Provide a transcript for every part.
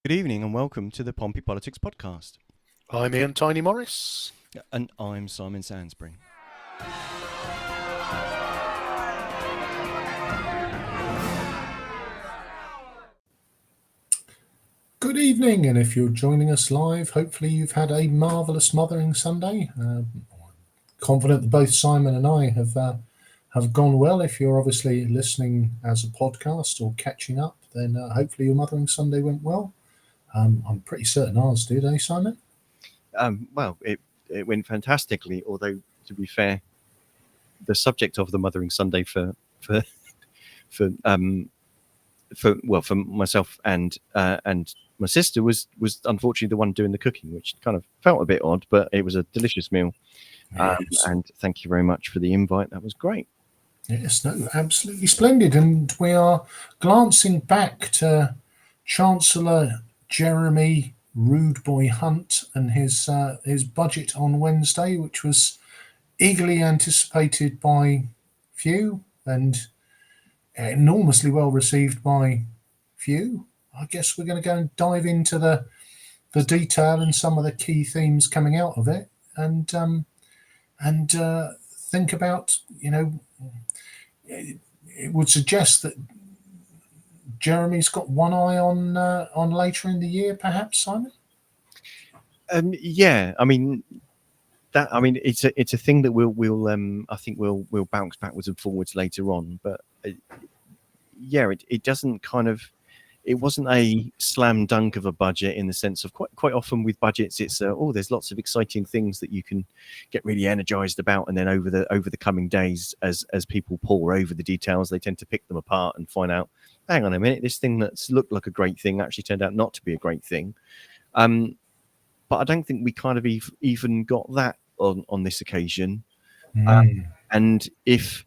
Good evening and welcome to the Pompey Politics Podcast. I'm Ian Tiny Morris. And I'm Simon Sansbury. Good evening, and if you're joining us live, hopefully you've had a marvellous Mothering Sunday. Confident that both Simon and I have gone well. If you're obviously listening as a podcast or catching up, then hopefully your Mothering Sunday went well. I'm pretty certain ours did, eh, Simon? Well, it went fantastically, although, to be fair, the subject of the Mothering Sunday for myself and my sister was unfortunately the one doing the cooking, which kind of felt a bit odd, but it was a delicious meal. Yes. And thank you very much for the invite. That was great. Yes, no, absolutely splendid. And we are glancing back to Chancellor Jeremy Rude Boy Hunt and his budget on Wednesday, which was eagerly anticipated by few and enormously well received by few. I guess we're going to go and dive into the detail and some of the key themes coming out of it, and think about, it would suggest that Jeremy's got one eye on later in the year, perhaps, Simon. Yeah, I mean, it's a thing that I think we'll bounce backwards and forwards later on, but it doesn't it wasn't a slam dunk of a budget in the sense of quite often with budgets it's there's lots of exciting things that you can get really energized about, and then over the coming days as people pore over the details, they tend to pick them apart and find out, hang on a minute, this thing that's looked like a great thing actually turned out not to be a great thing. But I don't think we kind of even got that on this occasion. And if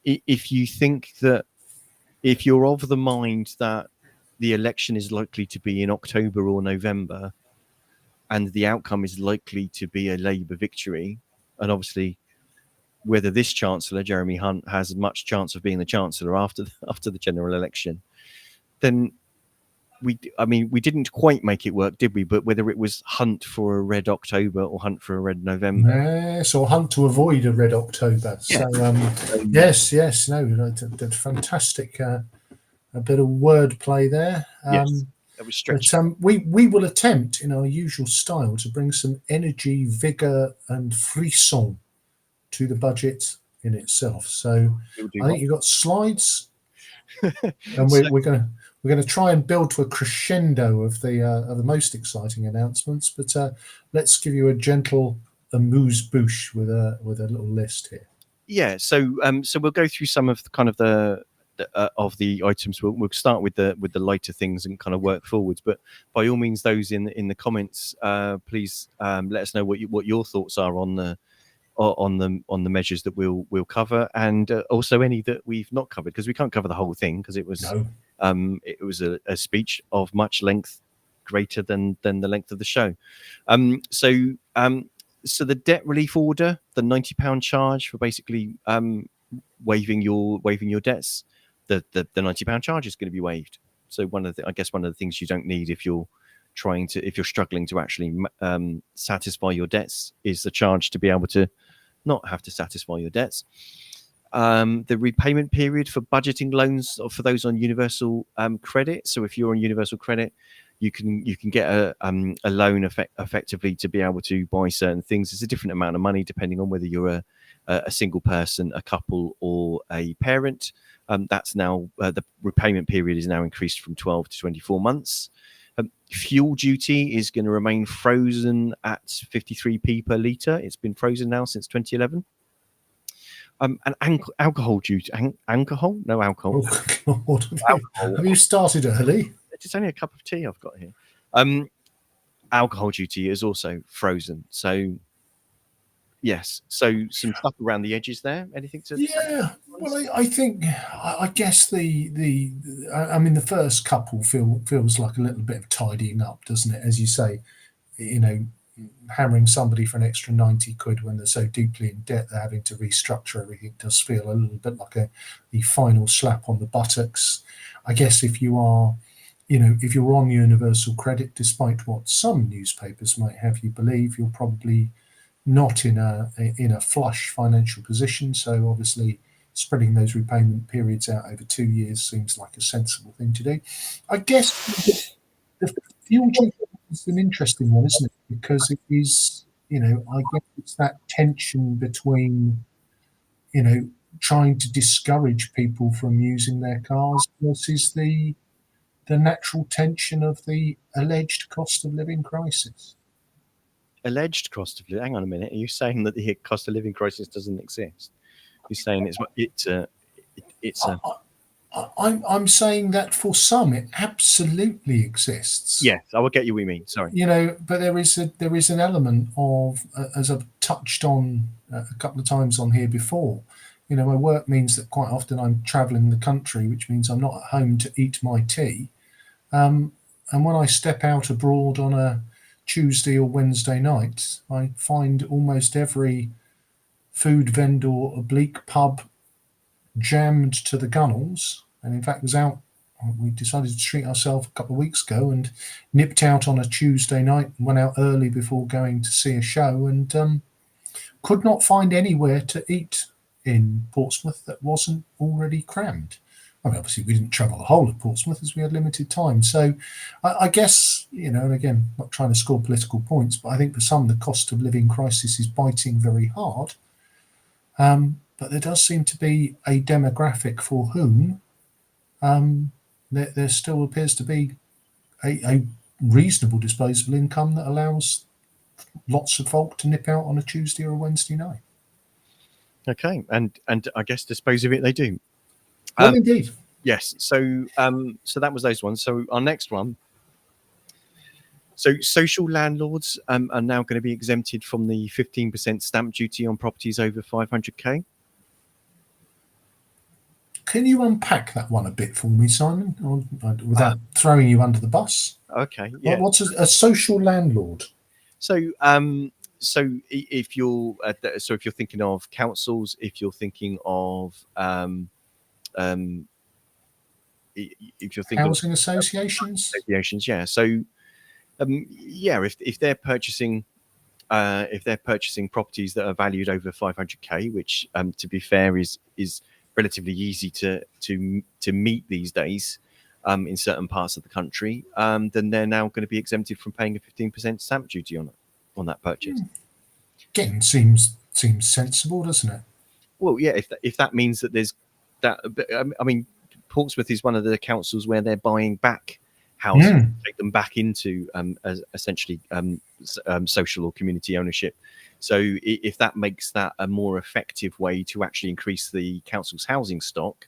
you think that, if you're of the mind that the election is likely to be in October or November, and the outcome is likely to be a Labour victory, and obviously whether this Chancellor, Jeremy Hunt, has much chance of being the Chancellor after the general election, then we didn't quite make it work, did we? But whether it was Hunt for a red October or Hunt for a red November. Yes, or Hunt to avoid a red October. Yeah. So, yes, no, that's fantastic. A bit of wordplay there. Yes, that was stretched. But we will attempt, in our usual style, to bring some energy, vigour, and frisson to the budget in itself. So I think you've got slides, and we're going to try and build to a crescendo of the most exciting announcements. But let's give you a gentle amuse-bouche with a little list here. Yeah. So we'll go through some of the items. We'll start with the lighter things and kind of work forwards. But by all means, those in the comments, please let us know what your thoughts are on the measures that we'll cover, and also any that we've not covered, because we can't cover the whole thing, because it was a speech of much length, greater than the length of the show. So the debt relief order, the £90 charge for basically waiving your debts, the £90 charge is going to be waived. So one of the things you don't need if you're struggling to actually satisfy your debts is the charge to be able to not have to satisfy your debts. The repayment period for budgeting loans, or for those on universal credit. So if you're on universal credit, you can get a loan effectively to be able to buy certain things. It's a different amount of money depending on whether you're a single person, a couple, or a parent. That's now the repayment period is now increased from 12 to 24 months. Fuel duty is going to remain frozen at 53p per litre. It's been frozen now since 2011. And alcohol duty. Alcohol? No alcohol. Oh, God. Alcohol. Have you started early? It's only a cup of tea I've got here. Alcohol duty is also frozen. So, yes. So some stuff around the edges there. Anything to? Yeah. Well, I guess the first couple feels like a little bit of tidying up, doesn't it? As you say, hammering somebody for an extra 90 quid when they're so deeply in debt they're having to restructure everything does feel a little bit like the final slap on the buttocks. I guess if you are if you're on universal credit, despite what some newspapers might have you believe, you're probably not in a flush financial position. So obviously, spreading those repayment periods out over 2 years seems like a sensible thing to do. I guess the fuel check is an interesting one, isn't it? Because it is, I guess it's that tension between, trying to discourage people from using their cars versus the natural tension of the alleged cost of living crisis. Alleged cost of living. Hang on a minute. Are you saying that the cost of living crisis doesn't exist? You're saying it's a I'm saying that for some it absolutely exists. yes. I will get you. What you mean? Sorry. But there is an element of, as I've touched on a couple of times on here before. My work means that quite often I'm travelling the country, which means I'm not at home to eat my tea. And when I step out abroad on a Tuesday or Wednesday night, I find almost every food vendor, oblique pub jammed to the gunnels. And in fact, we decided to treat ourselves a couple of weeks ago and nipped out on a Tuesday night and went out early before going to see a show, and could not find anywhere to eat in Portsmouth that wasn't already crammed. I mean, obviously, we didn't travel the whole of Portsmouth as we had limited time. So I guess, and again, not trying to score political points, but I think for some, the cost of living crisis is biting very hard. But there does seem to be a demographic for whom there still appears to be a reasonable disposable income that allows lots of folk to nip out on a Tuesday or a Wednesday night. Okay, and I guess dispose of it they do. Well, indeed. Yes. So that was those ones. So our next one. So social landlords are now going to be exempted from the 15% stamp duty on properties over 500k. Can you unpack that one a bit for me, Simon, without throwing you under the bus? Okay. Yeah. What's a social landlord? So if you're thinking of councils, if you're thinking of if you're thinking housing associations, yeah. So if they're purchasing properties that are valued over 500k, which to be fair is relatively easy to meet these days in certain parts of the country, then they're now going to be exempted from paying a 15% stamp duty on that purchase. Again, seems sensible, doesn't it? Well, yeah. If that means that there's that, I mean, Portsmouth is one of the councils where they're buying back houses, take them back into essentially social or community ownership. So if that makes that a more effective way to actually increase the council's housing stock,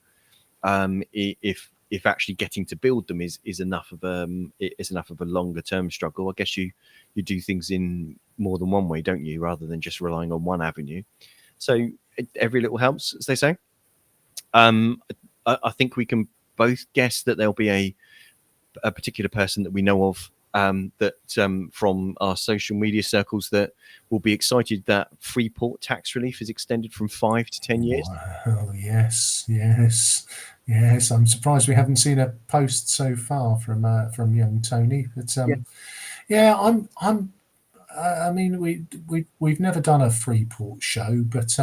if actually getting to build them is enough of a longer term struggle, I guess you do things in more than one way, don't you, rather than just relying on one avenue. So every little helps, as they say. I think we can both guess that there'll be a particular person that we know of from our social media circles that will be excited that Freeport tax relief is extended from 5 to 10 years. Oh, yes. I'm surprised we haven't seen a post so far from young Tony. But I mean, we've never done a Freeport show, but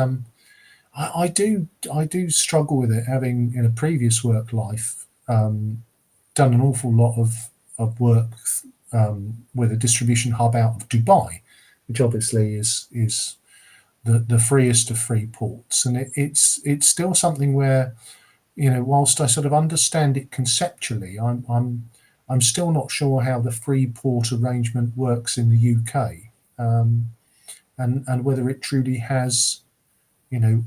I do struggle with it, having in a previous work life done an awful lot of work with a distribution hub out of Dubai, which obviously is the freest of free ports, and it's still something where, whilst I sort of understand it conceptually, I'm still not sure how the free port arrangement works in the UK, and whether it truly has,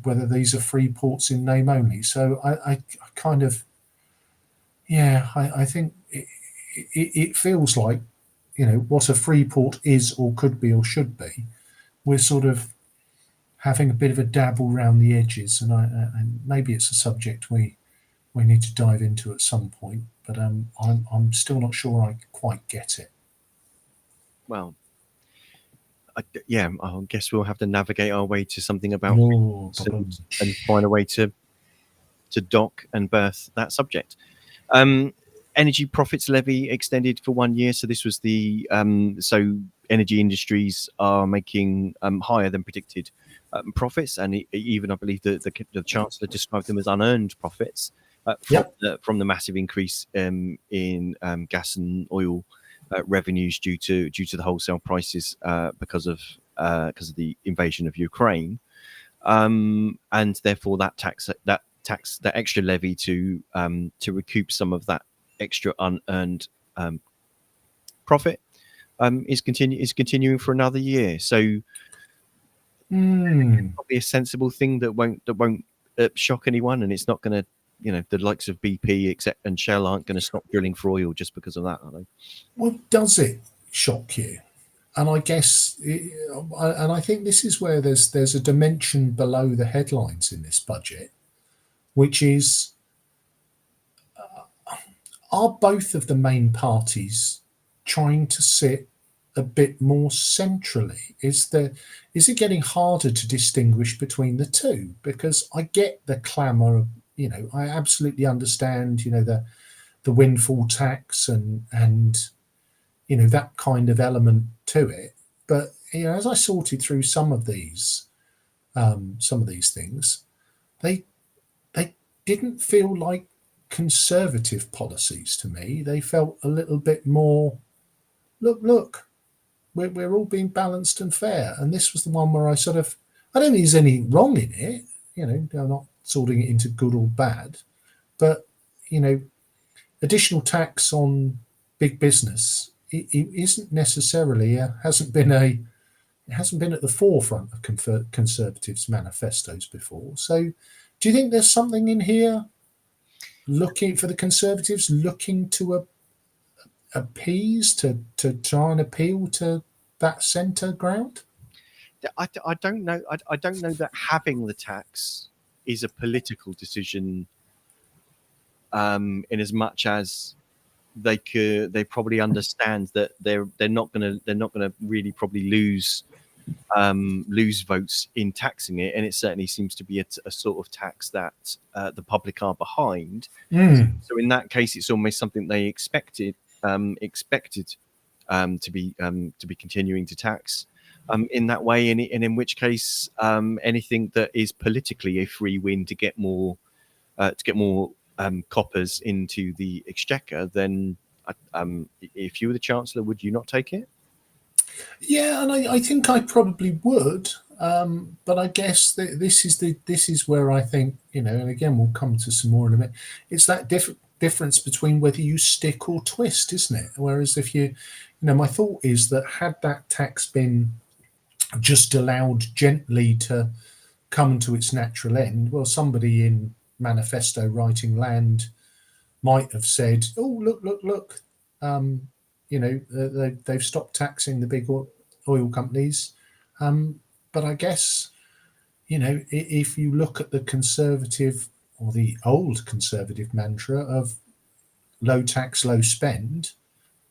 whether these are free ports in name only. So I kind of, I think it feels like, what a free port is or could be or should be, we're sort of having a bit of a dabble around the edges, and maybe it's a subject we need to dive into at some point, but I'm still not sure I quite get it. Well, I guess we'll have to navigate our way to something about and find a way to dock and birth that subject. energy profits levy extended for 1 year. So this was the so energy industries are making higher than predicted profits, and even I believe the chancellor described them as unearned profits from the massive increase in gas and oil revenues due to the wholesale prices because of the invasion of Ukraine, and therefore that extra levy to recoup some of that extra unearned profit is continuing for another year. So probably a sensible thing that won't shock anyone, and it's not going to, the likes of BP and Shell aren't going to stop drilling for oil just because of that, are they? Well, does it shock you? And I guess, and I think this is where there's a dimension below the headlines in this budget, which is, are both of the main parties trying to sit a bit more centrally? Is it getting harder to distinguish between the two? Because I get the clamour, I absolutely understand, the windfall tax and that kind of element to it. But as I sorted through some of these things, they didn't feel like conservative policies to me. They felt a little bit more, look, we're all being balanced and fair. And this was the one where I don't think there's anything wrong in it. I'm not sorting it into good or bad, but additional tax on big business, it isn't necessarily hasn't been at the forefront of Conservatives' manifestos before. So, do you think there's something in here looking for the Conservatives, looking to appease, to try and appeal to that centre ground? I don't know. I don't know that having the tax is a political decision, in as much as they probably understand that they're not gonna really probably lose votes in taxing it, and it certainly seems to be a sort of tax that the public are behind. So in that case, it's almost something they expected to be continuing to tax in that way, and in which case anything that is politically a free win to get more coppers into the exchequer, then if you were the chancellor, would you not take it? Yeah, and I think I probably would, but I guess this is where I think, and again we'll come to some more in a minute. It's that difference between whether you stick or twist, isn't it? Whereas if my thought is that had that tax been just allowed gently to come to its natural end, well, somebody in manifesto writing land might have said, "Oh, look, they've stopped taxing the big oil companies." But I guess, if you look at the Conservative or the old Conservative mantra of low tax, low spend,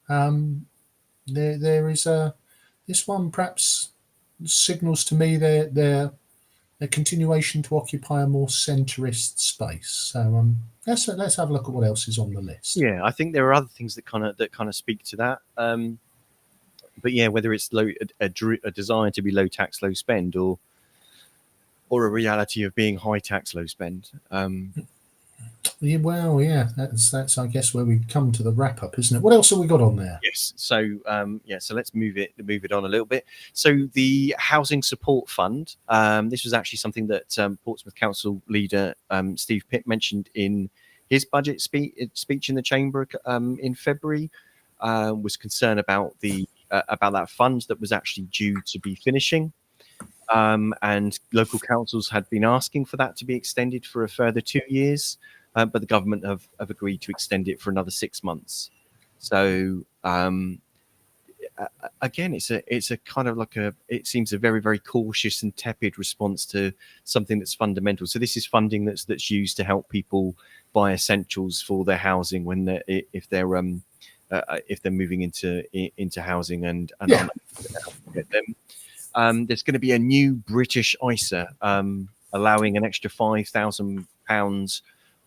there is this one perhaps signals to me their continuation to occupy a more centrist space. So let's have a look at what else is on the list. Yeah, I think there are other things that kind of speak to that. But yeah, whether it's a desire to be low tax, low spend, or a reality of being high tax, low spend. That's I guess where we come to the wrap up, isn't it? What else have we got on there? Yes. So so let's move it on a little bit. So the Housing Support Fund. This was actually something that Portsmouth Council leader Steve Pitt mentioned in his budget speech in the chamber in February. Was concerned about about that fund that was actually due to be finishing. And local councils had been asking for that to be extended for a further 2 years, but the government have agreed to extend it for another 6 months. So again, it's a kind of like it seems a very, very cautious and tepid response to something that's fundamental. So this is funding that's used to help people buy essentials for their housing when if they're moving into housing and get them. There's going to be a new British ISA allowing an extra £5,000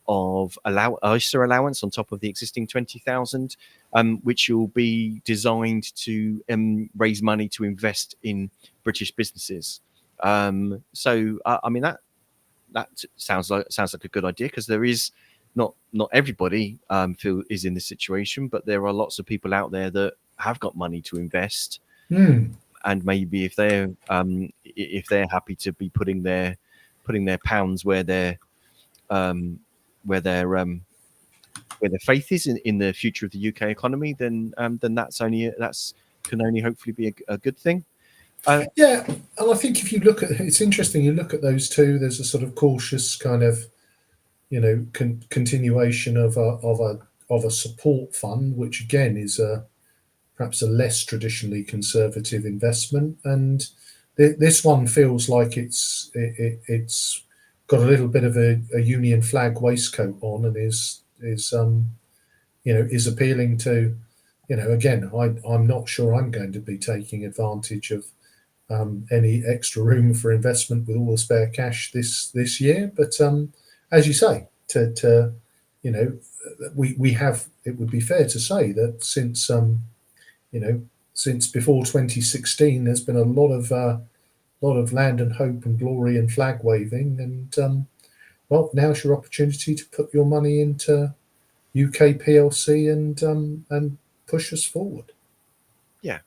of ISA allowance on top of the existing 20,000, which will be designed to raise money to invest in British businesses. So I mean that sounds like a good idea, because there is not everybody is in this situation, but there are lots of people out there that have got money to invest, and maybe if they're happy to be putting their pounds where their faith is in the future of the UK economy, then that's can only hopefully be a good thing. Yeah, and I think if you look at, it's interesting, you look at those two, there's a sort of cautious kind of, continuation of a support fund, which again is perhaps a less traditionally conservative investment, and this one feels like it's got a little bit of a Union flag waistcoat on, and is appealing to, again, I'm not sure I'm going to be taking advantage of any extra room for investment with all the spare cash this year, but as you say, we have, it would be fair to say that since since before 2016, there's been a lot of land and hope and glory and flag waving, and well, now's your opportunity to put your money into UK PLC and push us forward. Yeah,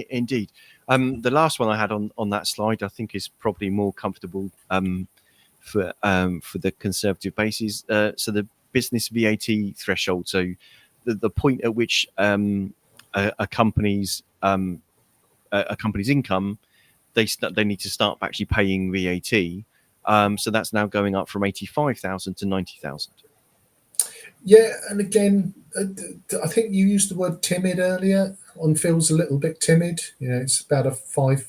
indeed. The last one I had on that slide, I think, is probably more comfortable for the conservative bases. So the business VAT threshold. So the point at which a company's income, they need to start actually paying VAT. So that's now going up from 85,000 to 90,000. Yeah, and again, I think you used the word timid earlier. On feels a little bit timid. It's about a 5,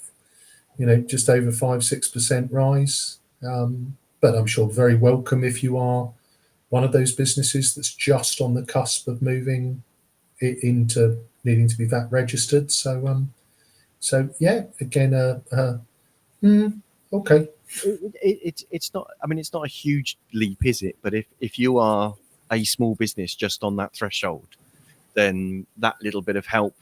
just over 5-6% rise. But I'm sure very welcome if you are one of those businesses that's just on the cusp of moving into needing to be VAT registered. So yeah, again, okay. It's not. I mean, it's not a huge leap, is it? But if you are a small business just on that threshold, then that little bit of help,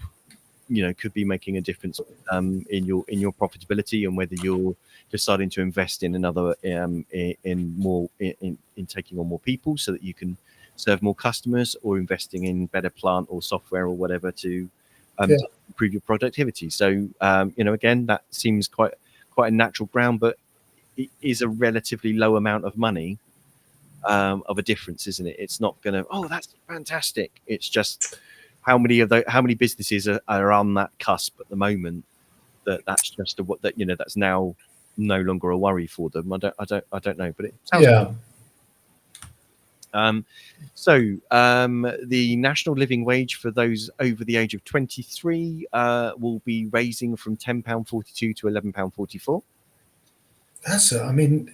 could be making a difference in your profitability, and whether you're deciding to invest in another in taking on more people so that you can serve more customers, or investing in better plant or software or whatever to improve your productivity. So again, that seems quite a natural ground, but it is a relatively low amount of money of a difference, isn't it? It's not going to, oh, that's fantastic. It's just how many businesses are on that cusp at the moment that's just that's now no longer a worry for them. I don't know, but it sounds yeah. So the national living wage for those over the age of 23 will be raising from £10.42 to £11.44. I mean,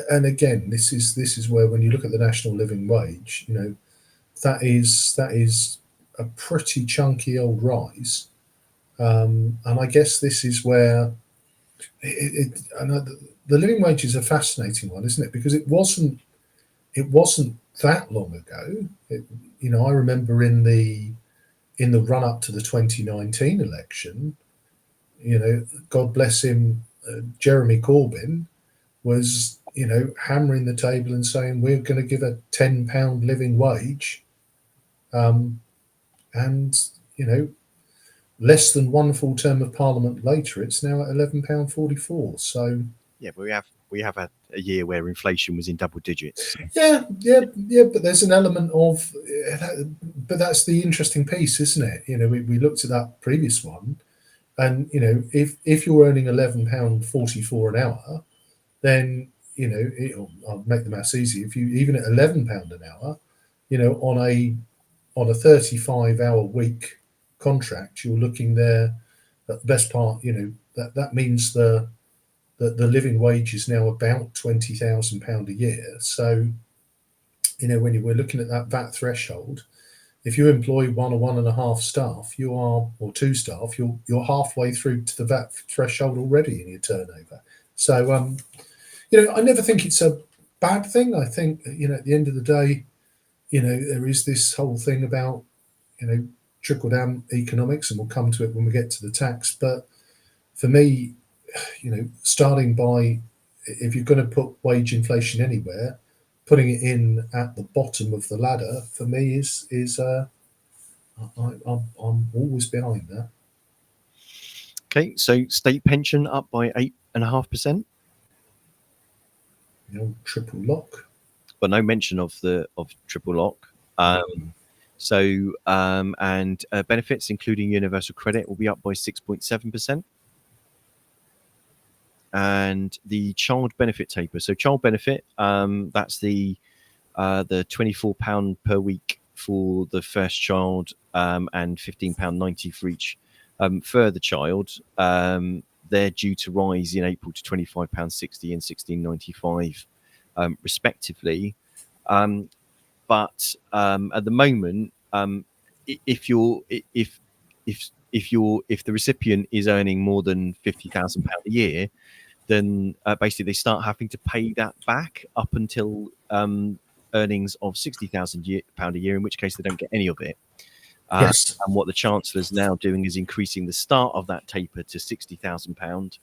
and again, this is where, when you look at the national living wage, that is a pretty chunky old rise, and I guess this is where the living wage is a fascinating one, isn't it? Because it wasn't that long ago. I remember in the run up to the 2019 election, God bless him, Jeremy Corbyn was hammering the table and saying, we're going to give a £10 living wage, and less than one full term of Parliament later, it's now at £11.44. So yeah, but we have a year where inflation was in double digits. Yeah. But there's an element of, but that's the interesting piece, isn't it? We looked at that previous one, and if you're earning £11.44 an hour, then I'll make the maths easy. If you, even at £11 an hour, on a 35-hour week contract, you're looking there at the best part. That means the living wage is now about £20,000 a year. So when we're looking at that VAT threshold, if you employ 1 or 1.5 staff, or 2 staff, you're halfway through to the VAT threshold already in your turnover. So I never think it's a bad thing. I think, at the end of the day, there is this whole thing about, trickle down economics, and we'll come to it when we get to the tax. But for me, starting by, if you're going to put wage inflation anywhere, putting it in at the bottom of the ladder for me is I'm always behind that. Okay, so state pension up by 8.5%, Triple lock. but no mention of triple lock. And benefits, including universal credit, will be up by 6.7%. And the child benefit taper. So child benefit, that's the £24 per week for the first child, and £15.90 for each further child. They're due to rise in April to £25.60 and £16.95, respectively. But at the moment, if the recipient is earning more than £50,000 a year, then basically they start having to pay that back up until earnings of £60,000 a year, in which case they don't get any of it. Yes. And what the Chancellor's now doing is increasing the start of that taper to £60,000,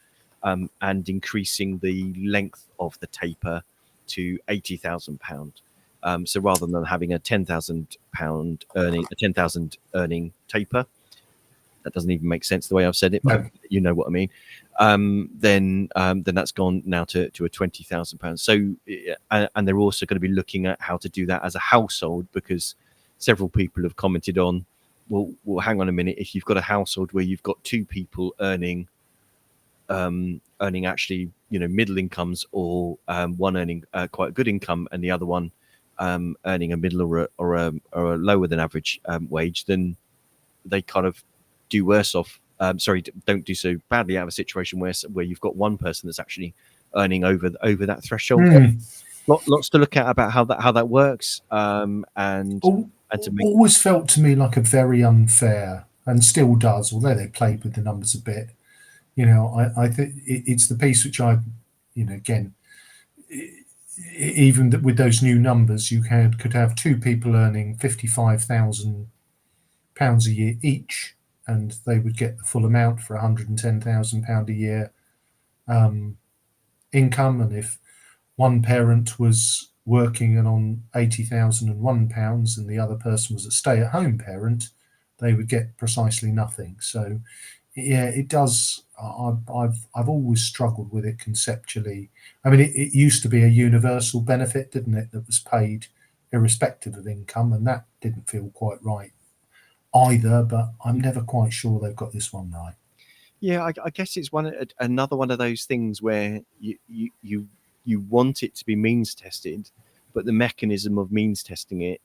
and increasing the length of the taper to £80,000. So rather than having a £10,000 earning taper, that doesn't even make sense the way I've said it, but you know what I mean. Then that's gone now to a £20,000. So, and they're also going to be looking at how to do that as a household, because several people have commented on, well, hang on a minute. If you've got a household where you've got two people earning actually, middle incomes, or one earning quite a good income and the other one earning a middle or a lower than average wage, then they kind of do worse off. Don't do so badly out of a situation where you've got one person that's actually earning over that threshold. Lots to look at about how that works, and to make. Always felt to me like a very unfair, and still does, although they played with the numbers a bit. I think it's the piece which I, again, even with those new numbers, you could have two people earning £55,000 a year each, and they would get the full amount for £110,000 a year income. And if one parent was working and on £80,001 and the other person was a stay-at-home parent, they would get precisely nothing. So yeah, it does. I've always struggled with it conceptually. I mean, it used to be a universal benefit, didn't it, that was paid irrespective of income, and that didn't feel quite right either. But I'm never quite sure they've got this one right. Yeah, I guess it's another one of those things where you want it to be means tested, but the mechanism of means testing it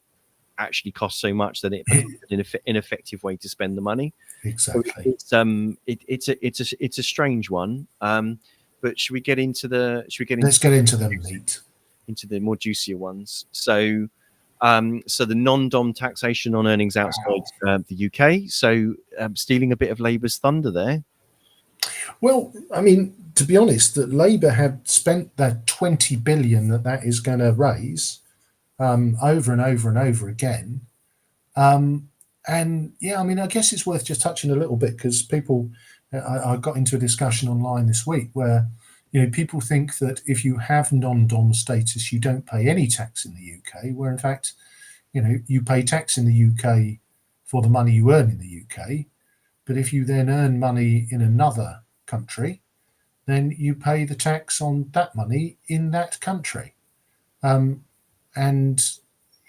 actually costs so much that it becomes an ineffective way to spend the money. Exactly. So it's a strange one. But should we get into Let's get into the meat, into the more juicier ones? So the non-dom taxation on earnings outside the UK. So stealing a bit of Labour's thunder there. Well, I mean, to be honest, that Labour had spent that 20 billion that is going to raise over and over and over again. And yeah, I mean, I guess it's worth just touching a little bit, because people, I got into a discussion online this week where, people think that if you have non-dom status, you don't pay any tax in the UK, where in fact, you pay tax in the UK for the money you earn in the UK. But if you then earn money in another country, then you pay the tax on that money in that country. And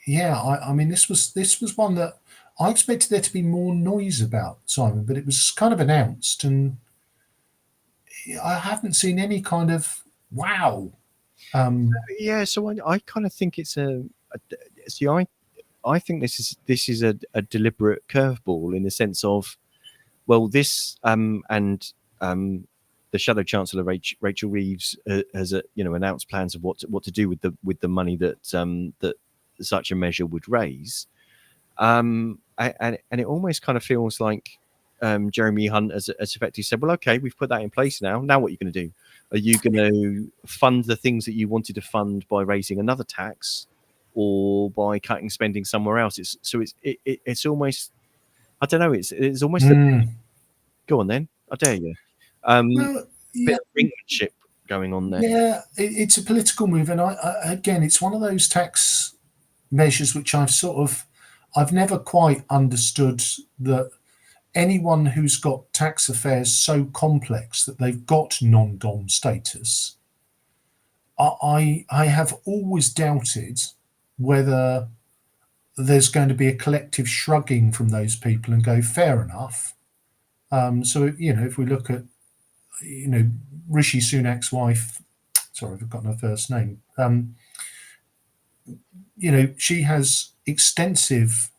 yeah, I mean, this was one that I expected there to be more noise about, Simon, but it was kind of announced, and I haven't seen any kind of wow. Yeah, so I kind of think it's I think this is a deliberate curveball, in the sense of, well, this and the Shadow Chancellor Rachel Reeves has announced plans of what to do with the money that such a measure would raise, and it almost kind of feels like Jeremy Hunt has effectively said, well, okay, we've put that in place now. Now what are you going to do? Are you going to fund the things that you wanted to fund by raising another tax, or by cutting spending somewhere else? It's almost, I don't know. It's almost go on then. I dare you. Well, yeah, Bit of brinkmanship going on there. yeah, it's a political move, and again, it's one of those tax measures which I've never quite understood, that anyone who's got tax affairs so complex that they've got non-dom status, I have always doubted whether there's going to be a collective shrugging from those people and go, fair enough. So if we look at Rishi Sunak's wife, sorry, I've forgotten her first name. She has extensive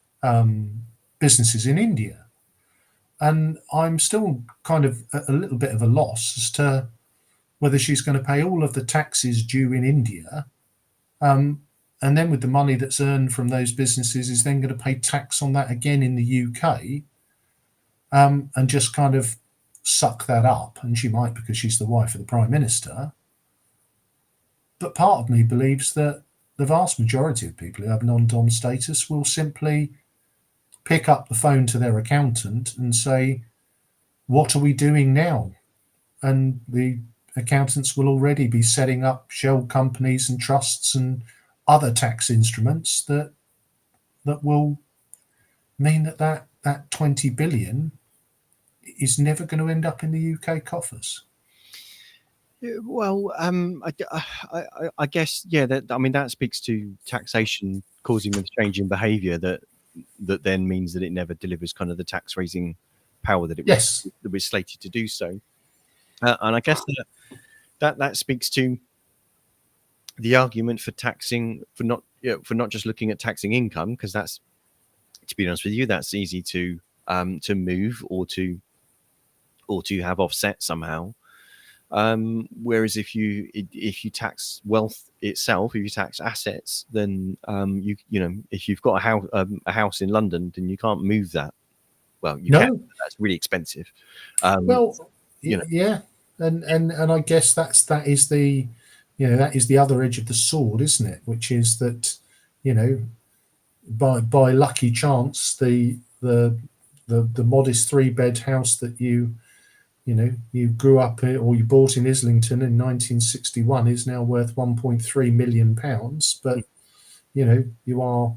businesses in India, and I'm still kind of a little bit of a loss as to whether she's going to pay all of the taxes due in India, and then with the money that's earned from those businesses is then going to pay tax on that again in the UK, and just kind of suck that up. And she might, because she's the wife of the Prime Minister. But part of me believes that the vast majority of people who have non-dom status will simply pick up the phone to their accountant and say, what are we doing now? And the accountants will already be setting up shell companies and trusts and other tax instruments that will mean that 20 billion is never going to end up in the UK coffers. Well, I guess, yeah. That speaks to taxation causing a change in behaviour that then means that it never delivers kind of the tax raising power that it was slated to do so. And I guess that speaks to the argument for taxing, for not just looking at taxing income, because that's, to be honest with you, that's easy to move or to have offset somehow. Whereas if you tax wealth itself, if you tax assets, then if you've got a house in London, then you can't move that. Well, you can. That's really expensive. Yeah, and I guess that is the other edge of the sword, isn't it? Which is that by lucky chance the modest 3-bed house that you grew up in, or you bought in Islington in 1961, is now worth 1.3 million pounds. But you are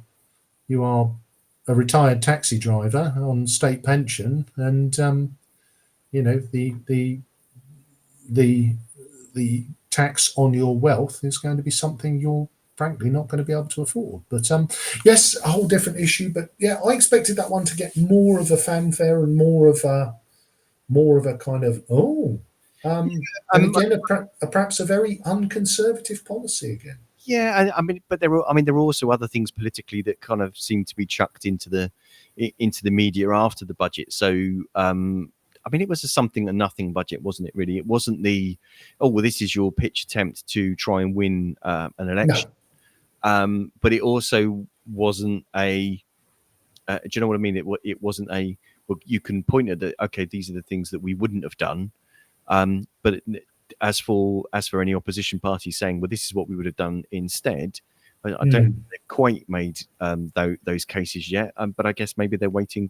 a retired taxi driver on state pension, and the tax on your wealth is going to be something you're frankly not going to be able to afford. But yes, a whole different issue. But yeah, I expected that one to get more of a fanfare and more of a kind of and again perhaps a very unconservative policy again. Yeah, but there are also other things politically that kind of seem to be chucked into the media after the budget. So it was a something and nothing budget, wasn't it? Really, it wasn't this is your pitch attempt to try and win an election. No. But it also wasn't a. Do you know what I mean? It wasn't a. Well, you can point at that. Okay, these are the things that we wouldn't have done. But as for any opposition party saying, well, this is what we would have done instead, I don't think they've quite made those cases yet. But I guess maybe they're waiting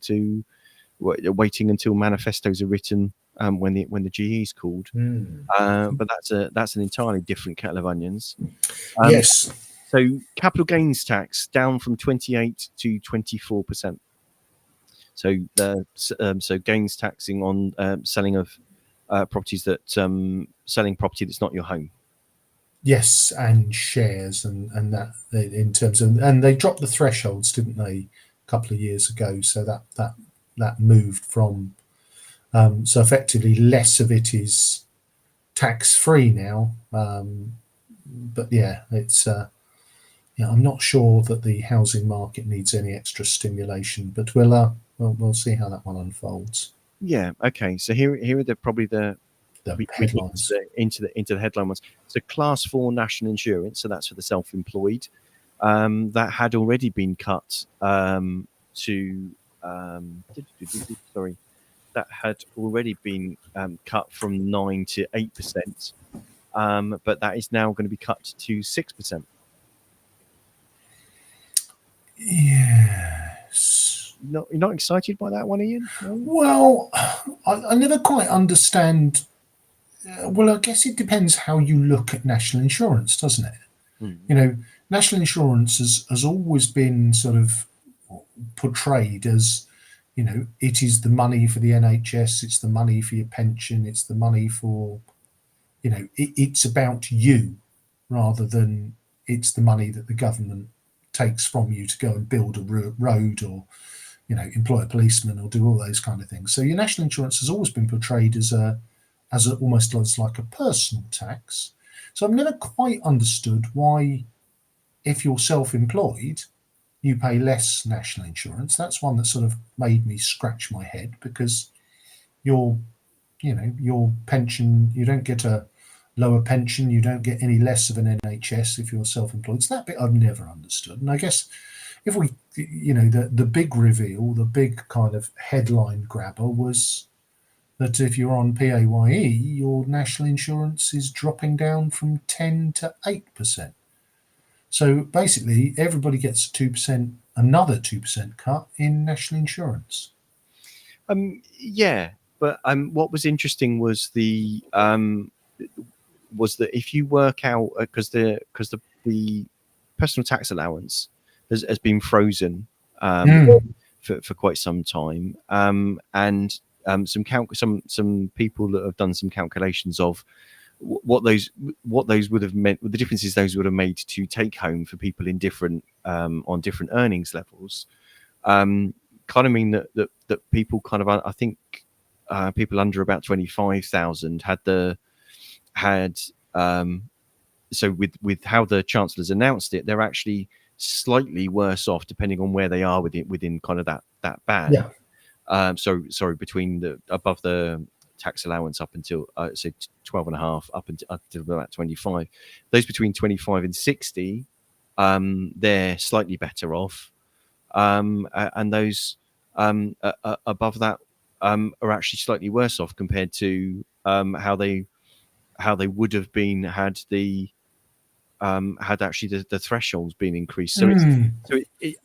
until manifestos are written when the GE is called. But that's an entirely different kettle of onions. Yes. So capital gains tax down from 28% to 24%. So gains taxing on selling of properties selling property that's not your home. Yes, and shares and that in terms of, and they dropped the thresholds, didn't they, a couple of years ago? So that moved from so effectively less of it is tax free now. But yeah, it's I'm not sure that the housing market needs any extra stimulation, but we'll see how that one unfolds. Yeah. Okay. So here are probably the headlines into the headline ones. So Class 4 national insurance. So that's for the self-employed. That had already been cut that had already been cut from 9% to 8%. but that is now going to be cut to 6%. Yes. You're not excited by that one, Ian? No? Well, I never quite understand. Well, I guess it depends how you look at national insurance, doesn't it? You know, national insurance has always been sort of portrayed as, you know, it is the money for the NHS, it's the money for your pension, it's the money for, you know, it's about you rather than it's the money that the government takes from you to go and build a road or, you know, employ a policeman or do all those kind of things. So your national insurance has always been portrayed as almost as like a personal tax. So I've never quite understood why, if you're self-employed, you pay less national insurance. That's one that sort of made me scratch my head, because your pension, you don't get a lower pension, you don't get any less of an NHS if you're self-employed. So that bit I've never understood. And I guess if we, you know, the big reveal, the big kind of headline grabber was that if you're on PAYE, your national insurance is dropping down from 10 to 8%. So basically, everybody gets another 2% cut in national insurance. Yeah, but what was interesting was that if you work out, because the personal tax allowance has been frozen for quite some time, and some people that have done some calculations of what those would have meant, the differences those would have made to take home for people in different on different earnings levels, kind of mean that people kind of, I think people under about 25,000 so with how the Chancellor's announced it, they're actually slightly worse off depending on where they are within kind of that band. Yeah. So sorry, between above the tax allowance up until say 12.5 up until about 25. Those between 25 and 60, they're slightly better off, and those above that are actually slightly worse off compared to how they would have been had actually the thresholds been increased. So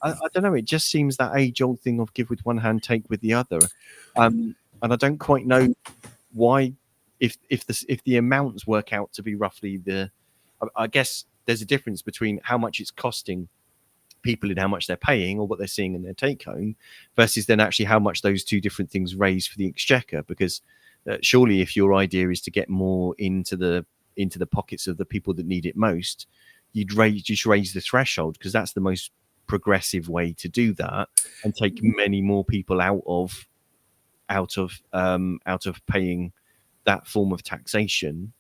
I don't know. It just seems that age-old thing of give with one hand, take with the other, and I don't quite know why. If the amounts work out to be roughly I guess there's a difference between how much it's costing people and how much they're paying or what they're seeing in their take home, versus then actually how much those two different things raise for the exchequer. Because surely, if your idea is to get more into the pockets of the people that need it most, you'd just raise the threshold, because that's the most progressive way to do that and take many more people out of paying that form of taxation.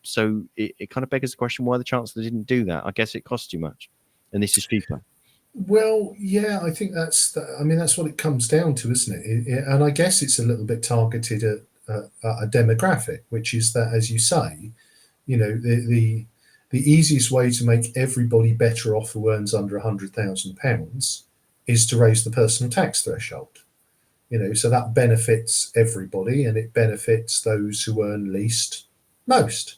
So it kind of begs the question why the Chancellor didn't do that. I guess it costs too much, and this is cheaper. Well, yeah, I think that's what it comes down to, isn't it? And I guess it's a little bit targeted at a demographic, which is that, as you say, you know, the easiest way to make everybody better off who earns under £100,000 is to raise the personal tax threshold. You know, so that benefits everybody, and it benefits those who earn least most.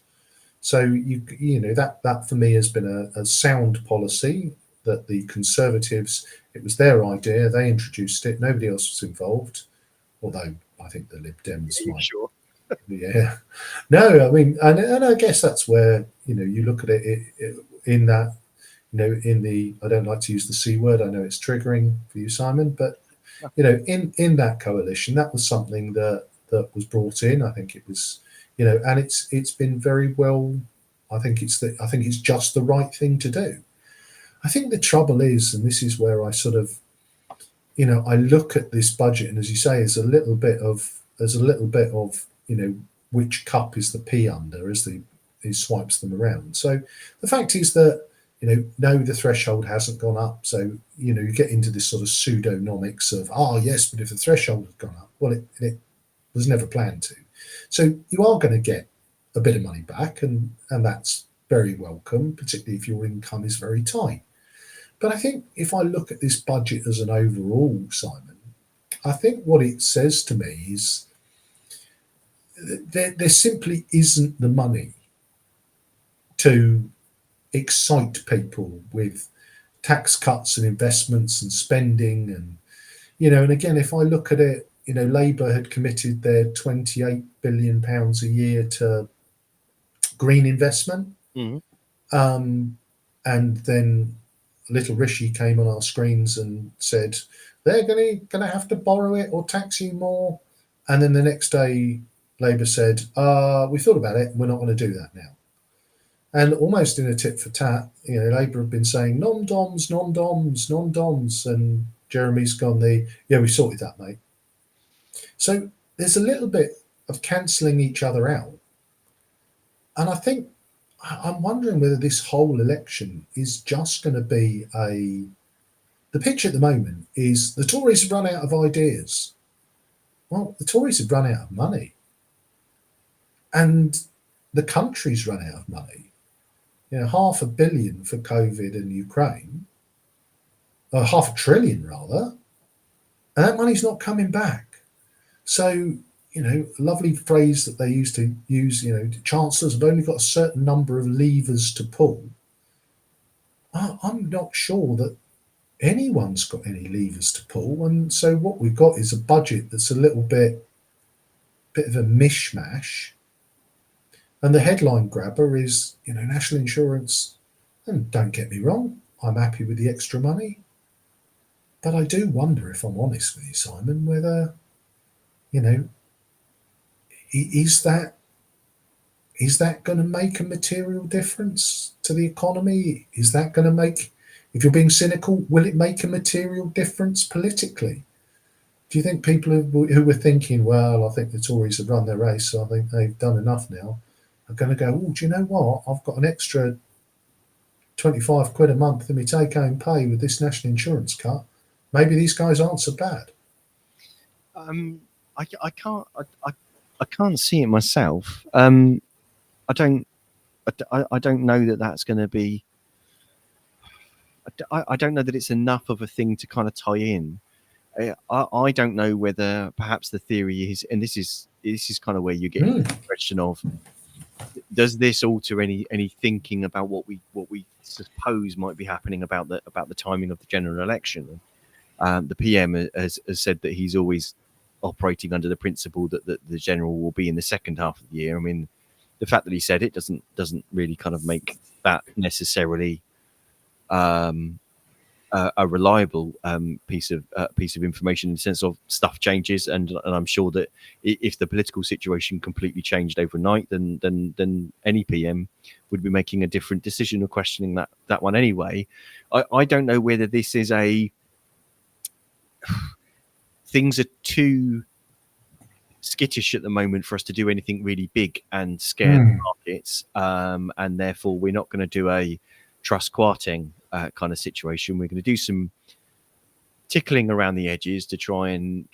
So you know that for me has been a sound policy, that the Conservatives, it was their idea, they introduced it, nobody else was involved, although I think the Lib Dems might. Sure. Yeah. No, I mean, and I guess that's where, you know, you look at it in that, you know, I don't like to use the C word, I know it's triggering for you, Simon, but, you know, in that coalition, that was something that was brought in. I think it was, you know, and it's been very well. I think it's just the right thing to do. I think the trouble is, and this is where I sort of, you know, I look at this budget, and as you say, there's a little bit of, you know, which cup is the pea under as he swipes them around. So the fact is that, you know, no, the threshold hasn't gone up. So, you know, you get into this sort of pseudonomics of, yes, but if the threshold has gone up, well, it was never planned to. So you are going to get a bit of money back, and that's very welcome, particularly if your income is very tight. But I think if I look at this budget as an overall, Simon, I think what it says to me is there simply isn't the money to excite people with tax cuts and investments and spending. And and again, if I look at it, Labour had committed their £28 billion a year to green investment. And then little Rishi came on our screens and said they're going to have to borrow it or tax you more. And then the next day, Labour said, we thought about it, we're not going to do that now. And almost in a tit for tat, Labour have been saying non-doms, non-doms, non-doms, and Jeremy's gone we sorted that, mate. So there's a little bit of cancelling each other out. And I think I'm wondering whether this whole election is just going to be the picture at the moment is the Tories have run out of ideas. Well, the Tories have run out of money. And the country's run out of money. £500 million for COVID and Ukraine, or £500 billion rather, and that money's not coming back. So, a lovely phrase that they used to use, chancellors have only got a certain number of levers to pull. I'm not sure that anyone's got any levers to pull. And so what we've got is a budget that's a little bit of a mishmash. And the headline grabber is, national insurance. And don't get me wrong, I'm happy with the extra money. But I do wonder, if I'm honest with you, Simon, whether, is that going to make a material difference to the economy? Is that going to make, if you're being cynical, will it make a material difference politically? Do you think people who were thinking, well, I think the Tories have run their race, so I think they've done enough now, are going to go, do you know what? I've got an extra 25 quid a month in my take-home pay with this national insurance cut. Maybe these guys aren't so bad. I can't see it myself. I don't know that that's going to be. I don't know that it's enough of a thing to kind of tie in. I don't know whether perhaps the theory is, and this is kind of where you get the question of, does this alter any thinking about what we suppose might be happening about the timing of the general election? The PM has said that he's always operating under the principle that the general will be in the second half of the year. I mean, the fact that he said it doesn't really kind of make that necessarily a reliable piece of information in the sense of stuff changes, and I'm sure that if the political situation completely changed overnight, then any PM would be making a different decision or questioning that one anyway. I don't know whether this is things are too skittish at the moment for us to do anything really big and scare the markets, and therefore we're not going to do a trust quarting kind of situation. We're going to do some tickling around the edges to try and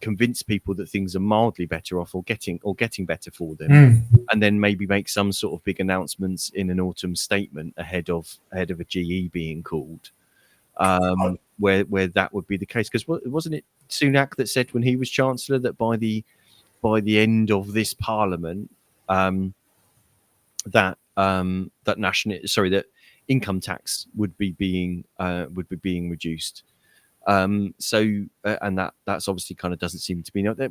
convince people that things are mildly better off or getting better for them, and then maybe make some sort of big announcements in an autumn statement ahead of a GE being called, where that would be the case. Because wasn't it Sunak that said when he was Chancellor that by the end of this Parliament, that income tax would be being reduced. And that's obviously kind of doesn't seem to be there.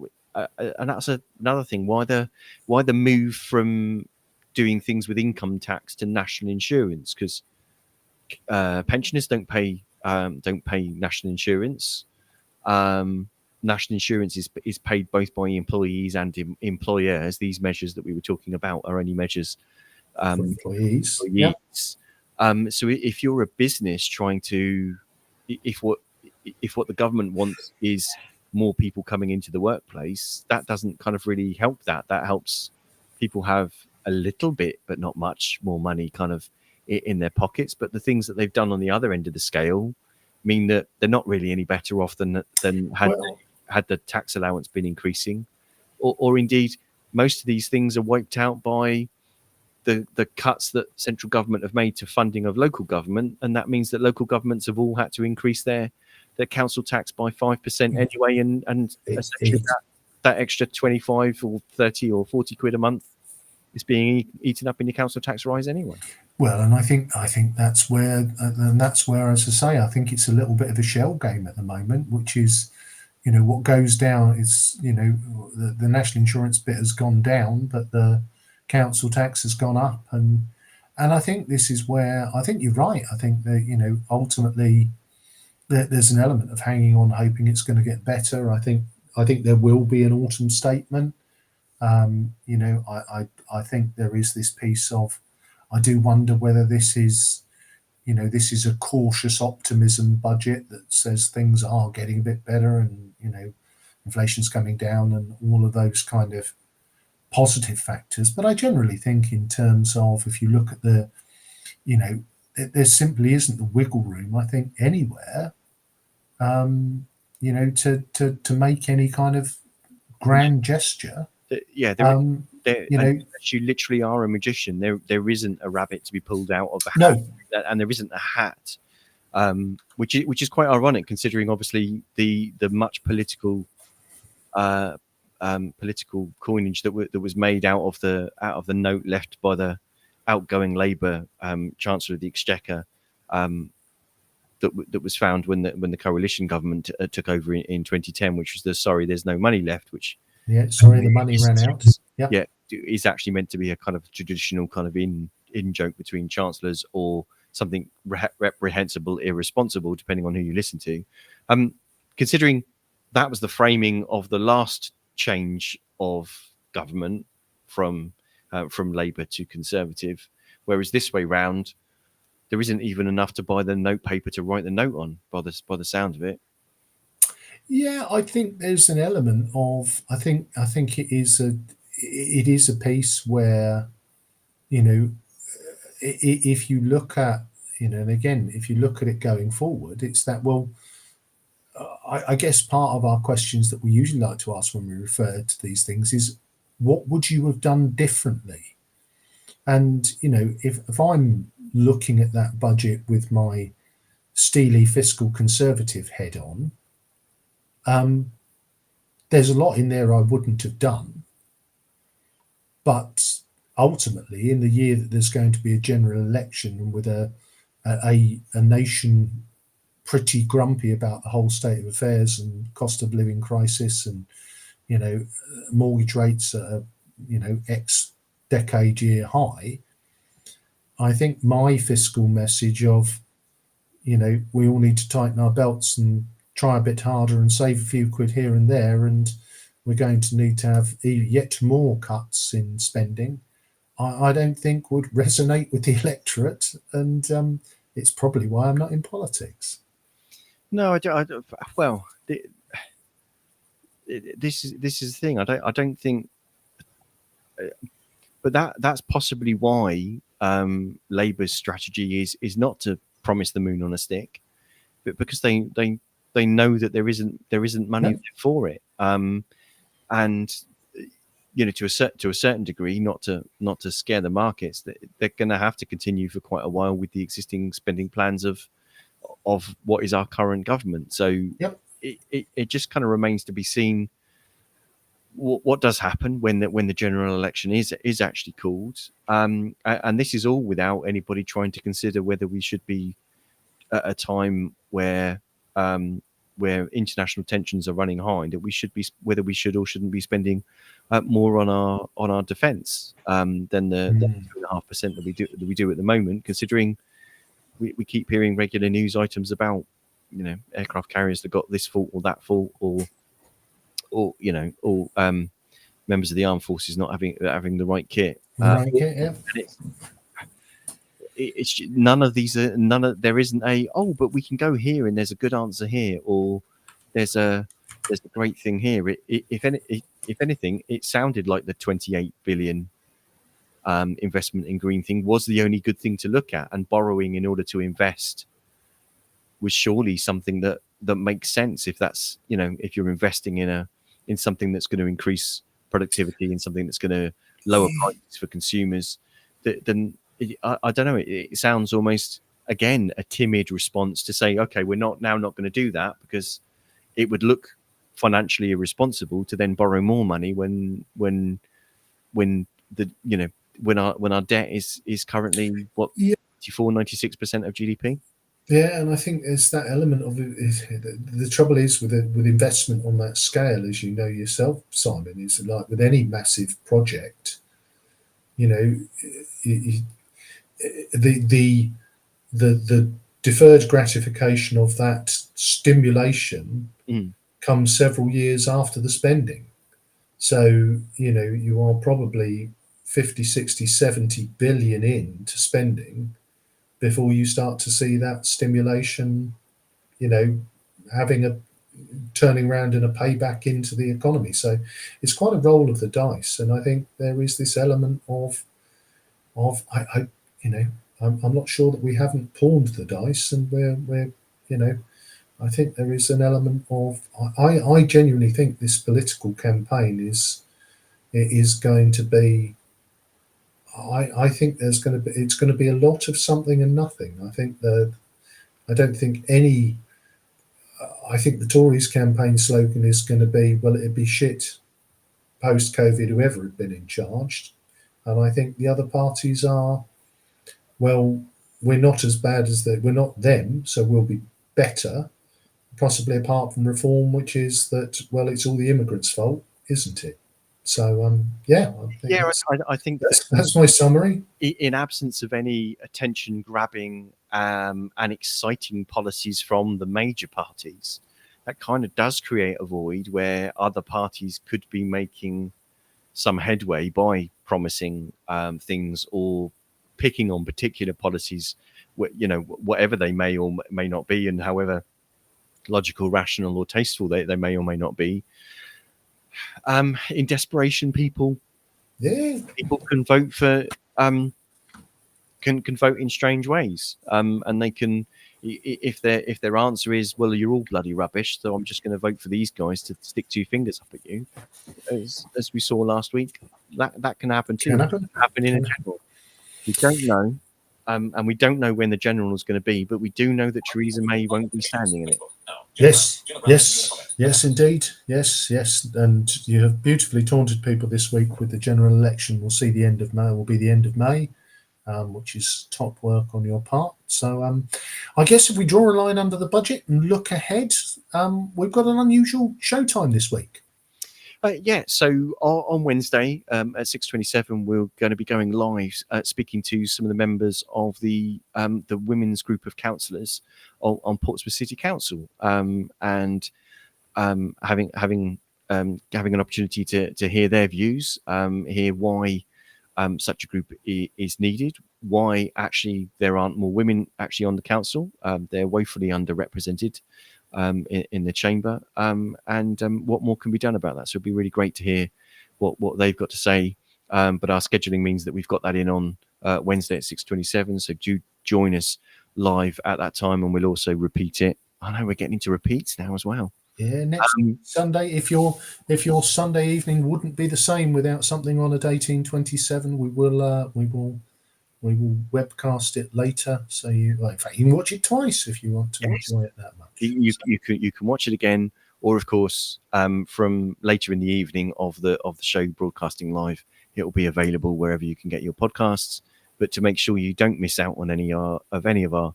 And that's another thing. Why the move from doing things with income tax to national insurance? Because pensioners don't pay national insurance. National insurance is paid both by employees and employers. These measures that we were talking about are only measures for employees. Yeah. So if you're a business trying to, if what the government wants is more people coming into the workplace, that doesn't kind of really help that. That helps people have a little bit, but not much more money kind of in their pockets. But the things that they've done on the other end of the scale mean that they're not really any better off than had the tax allowance been increasing, or indeed most of these things are wiped out by the cuts that central government have made to funding of local government, and that means that local governments have all had to increase their council tax by 5% anyway, and essentially that extra 25 or 30 or 40 quid a month is being eaten up in your council tax rise anyway. Well, and I think that's where, as I say, I think it's a little bit of a shell game at the moment, which is, what goes down is, the national insurance bit has gone down, but the council tax has gone up, and I think this is where I think you're right. I think that ultimately there's an element of hanging on, hoping it's going to get better. I think there will be an autumn statement. I think there is this piece of, I do wonder whether this is a cautious optimism budget that says things are getting a bit better and, inflation's coming down and all of those kind of positive factors. But I generally think in terms of, if you look at the, there simply isn't the wiggle room, I think, anywhere, to make any kind of grand gesture. Yeah, unless you literally are a magician, there isn't a rabbit to be pulled out of a hat, and there isn't a hat, which is quite ironic considering obviously the much political coinage that was made out of the note left by the outgoing Labour Chancellor of the Exchequer, that was found when the coalition government took over in 2010, which was there's no money left, which the money ran out. Yeah, is actually meant to be a kind of traditional kind of in joke between chancellors, or something reprehensible, irresponsible, depending on who you listen to. Considering that was the framing of the last change of government from Labour to Conservative, whereas this way round, there isn't even enough to buy the note paper to write the note on, by the sound of it. Yeah, I think there's an element of, I think it is a piece where, if you look at, and again, if you look at it going forward, it's that, well, I guess part of our questions that we usually like to ask when we refer to these things is, what would you have done differently? And, if I'm looking at that budget with my steely fiscal conservative head on, there's a lot in there I wouldn't have done. But ultimately, in the year that there's going to be a general election, and with a nation pretty grumpy about the whole state of affairs and cost of living crisis, and mortgage rates at a X decade year high, I think my fiscal message of we all need to tighten our belts and try a bit harder and save a few quid here and there, and we're going to need to have yet more cuts in spending, I don't think would resonate with the electorate, and it's probably why I'm not in politics. No, I don't. Well, this is the thing. I don't think, but that's possibly why Labour's strategy is not to promise the moon on a stick, but because they know that there isn't money for it, and to a certain degree, not to scare the markets, that they're going to have to continue for quite a while with the existing spending plans of what is our current government. So it just kind of remains to be seen what does happen when the general election is actually called, and this is all without anybody trying to consider whether we should be at a time where international tensions are running high, that whether we should or shouldn't be spending more on our defence than the 2.5% that we do at the moment, considering we keep hearing regular news items about aircraft carriers that got this fault or that fault, or members of the armed forces not having the right kit. It's none of these are there isn't but we can go here and there's a good answer here, or there's a great thing here. If anything, it sounded like the 28 billion investment in green thing was the only good thing to look at, and borrowing in order to invest was surely something that makes sense. If that's if you're investing in something that's going to increase productivity and something that's going to lower prices for consumers, then I don't know. It sounds almost, again, a timid response to say, okay, we're not going to do that, because it would look financially irresponsible to then borrow more money when the when our debt is currently what, Yeah. 96% of GDP. Yeah, and I think there's that element of it. The trouble is with investment on that scale, as you know yourself, Simon, is like with any massive project, you know, the deferred gratification of that stimulation comes several years after the spending. So, you know, you are probably 50, 60, 70 billion into spending before you start to see that stimulation, you know, turning around in a payback into the economy. So it's quite a roll of the dice. And I think there is this element of I you know, I'm not sure that we haven't pawned the dice, and we're you know, I think there is an element of I genuinely think this political campaign is going to be. I think it's going to be a lot of something and nothing. I don't think any. I think the Tories' campaign slogan is going to be, well, it'd be shit post COVID, whoever had been in charge. And I think the other parties are, well, we're not as bad as we're not them, so we'll be better, possibly apart from reform, which is that, well, it's all the immigrants' fault, isn't it? So, yeah. I think that's my summary. In absence of any attention-grabbing and exciting policies from the major parties, that kind of does create a void where other parties could be making some headway by promising things or picking on particular policies, you know, whatever they may or may not be, and however logical, rational, or tasteful they may or may not be. In desperation, people can vote for can vote in strange ways, and they can, if their answer is, well, you're all bloody rubbish, so I'm just going to vote for these guys to stick two fingers up at you, as we saw last week. That can happen too. Can happen in a general. We don't know, and we don't know when the general is going to be, but we do know that Theresa May won't be standing in it. Yes, indeed. Yes. And you have beautifully taunted people this week with the general election. We'll see the end of May, will be the end of May, which is top work on your part. So I guess if we draw a line under the budget and look ahead, we've got an unusual showtime this week. So on Wednesday at 6:27, we're going to be going live, speaking to some of the members of the women's group of councillors on Portsmouth City Council, and having an opportunity to hear their views, hear why such a group is needed, why actually there aren't more women actually on the council. They're woefully underrepresented in the chamber, and what more can be done about that. So it'd be really great to hear what they've got to say, but our scheduling means that we've got that in on Wednesday at 6:27, so do join us live at that time, and we'll also repeat it. I know we're getting into repeats now as well. Yeah, next Sunday, if your Sunday evening wouldn't be the same without something on at 18:27, we will webcast it later, so you, in fact, you can watch it twice if you want to enjoy it that much. You can watch it again, or of course, from later in the evening of the show broadcasting live, it will be available wherever you can get your podcasts. But to make sure you don't miss out on any of our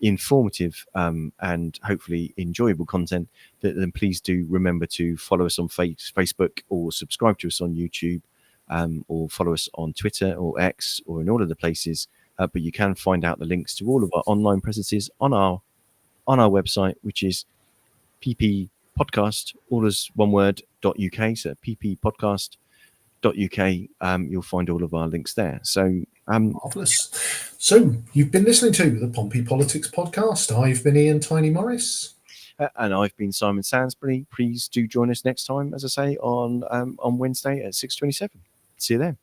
informative and hopefully enjoyable content, then please do remember to follow us on Facebook, or subscribe to us on YouTube, or follow us on Twitter or X, or in all of the places. But you can find out the links to all of our online presences on our website, which is ppodcast, all as one word, .uk. So ppodcast.uk. You'll find all of our links there. So marvelous. So you've been listening to the Pompey Politics Podcast. I've been Ian Tiny Morris. And I've been Simon Sansbury. Please do join us next time, as I say, on Wednesday at 6:27. See you then.